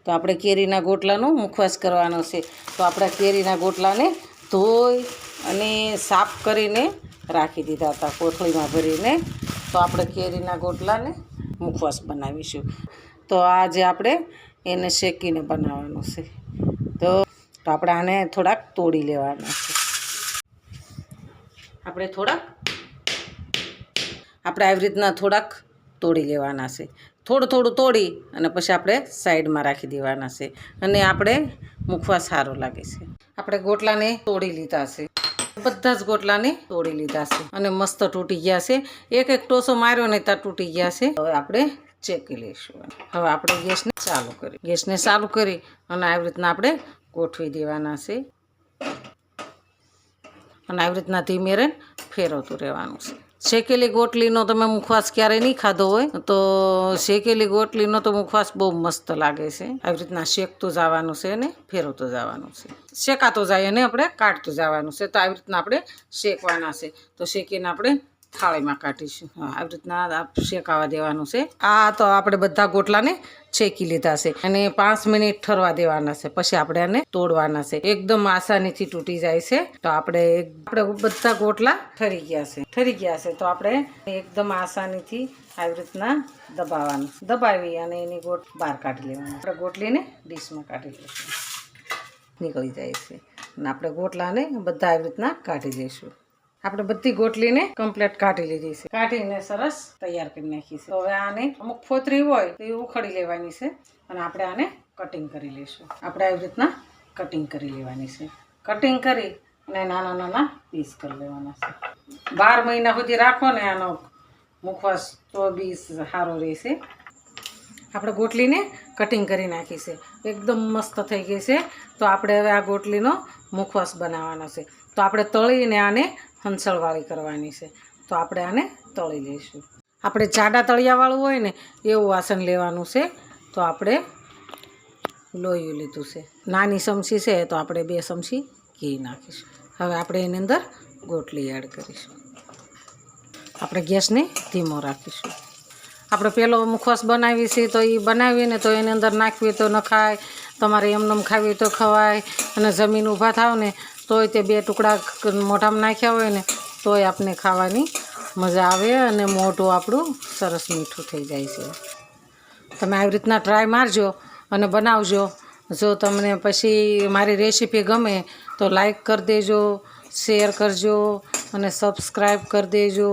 તો આપણે કેરીના ગોટલાનો મુખવાસ કરવાનો છે. તો આપણે કેરીના ગોટલાને ધોઈ અને સાફ કરીને રાખી દીધા હતા કોથળીમાં ભરીને. તો આપણે કેરીના ગોટલાને મુખવાસ બનાવીશું. તો આજે આપણે એને શેકીને બનાવવાનું છે. તો આપણે આને થોડાક તોડી લેવાના છે. આપણે આવી રીતના થોડાક તોડી લેવાના છે. થોડું તોડી અને પછી આપણે સાઈડમાં રાખી દેવાના છે. અને આપણે મુખવાસ સારો લાગે છે. આપણે ગોટલાને તોડી લીધા છે. બધા જ ગોટલાને તોડી લીધા છે અને મસ્ત તૂટી ગયા છે. એક ટોસો માર્યો ને ત્યાં તૂટી ગયા છે. હવે આપણે ચેકી લઈશું. હવે આપણે ગેસને ચાલુ કરી અને આવી રીતના આપણે ગોઠવી દેવાના છે. અને આવી રીતના ધીમે રહીને ફેરવતું રહેવાનું છે. શેકેલી ગોટલીનો તમે મુખવાસ ક્યારેય નહીં ખાધો હોય તો શેકેલી ગોટલીનો તો મુખવાસ બહુ મસ્ત લાગે છે. આવી રીતના શેકતું જવાનું છે અને ફેરવતું જવાનું છે. શેકાતો જાય અને આપણે કાઢતું જવાનું છે. તો આવી રીતના આપણે શેકવાના છે. તો શેકીને આપણે થાળીમાં કાઢીશું. આવી રીતના શેકાવા દેવાનું છે. તો આપણે બધા ગોટલાને શેકી લીધા છે અને 5 મિનિટ ઠરવા દેવાના છે. પછી આપણે આને તોડવાના છે. એકદમ આસાનીથી તૂટી જાય છે. તો આપણે બધા ગોટલા ઠરી ગયા છે. તો આપણે એકદમ આસાનીથી આવી રીતના દબાવી અને એની ગોટ બહાર કાઢી લેવાની. આપણે ગોટલીને ડીશમાં કાઢી લઈશું. નીકળી જાય છે અને આપણે ગોટલાને બધા આવી રીતના કાઢી લઈશું. આપણે બધી ગોટલીને કમ્પ્લીટ કાઢી લીધી છે. કાઢીને સરસ તૈયાર કરી નાખી છે. તો હવે આને અમુક ફોતરી હોય તો એ ઉખડી લેવાની છે અને આપણે આને કટિંગ કરી લઈશું. આપણે આવી રીતના કટિંગ કરી લેવાની છે. કટિંગ કરી અને નાના પીસ કરી લેવાના છે. 12 મહિના સુધી રાખો ને આનો મુખવાસ તો બી સારો રહેશે. આપણે ગોટલીને કટિંગ કરી નાખી છે. એકદમ મસ્ત થઈ ગઈ છે. તો આપણે હવે આ ગોટલીનો મુખવાસ બનાવવાનો છે. તો આપણે તળીને આને હંસળવાળી કરવાની છે. તો આપણે આને તળી લઈશું. આપણે જાડા તળિયાવાળું હોય ને એવું વાસણ લેવાનું છે. તો આપણે લોહી લીધું છે. નાની ચમચી છે તો આપણે 2 ચમચી ઘી નાખીશું. હવે આપણે એની અંદર ગોટલી એડ કરીશું. આપણે ગેસને ધીમો રાખીશું. આપણે પહેલો મુખવાસ બનાવી છે તો એ બનાવીને તો એની અંદર નાખવી તો ન ખાય. તમારે એમનેમ ખાવી તો ખવાય. અને જમીન ઊભા થાવ ને તોય તે 2 ટુકડા મોઢામાં નાખ્યા હોય ને તોય આપણે ખાવાની મજા આવે અને મોઢું આપણું સરસ મીઠું થઈ જાય છે. તમે આવી રીતના ટ્રાય મારજો અને બનાવજો. જો તમને પછી મારી રેસીપી ગમે તો લાઈક કરી દેજો, શેર કરજો અને સબસ્ક્રાઈબ કરી દેજો.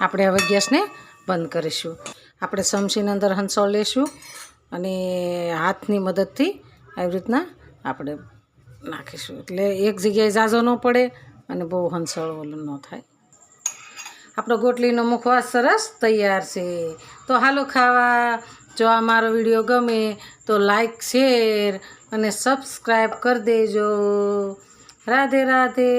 આપણે હવે ગેસને બંધ કરીશું. આપણે ચમચીની અંદર હંસોળ લઈશું અને હાથની મદદથી આવી રીતના આપણે નાખીશું. એટલે એક જગ્યાએ ઝાઝો ન પડે અને બહુ હંસોળ ન થાય. આપણો ગોટલીનો મુખવાસ સરસ તૈયાર છે. તો હાલો ખાવા. જો આ મારો વિડીયો ગમે તો લાઈક, શેર અને સબસ્ક્રાઈબ કરી દેજો. રાધે રાધે.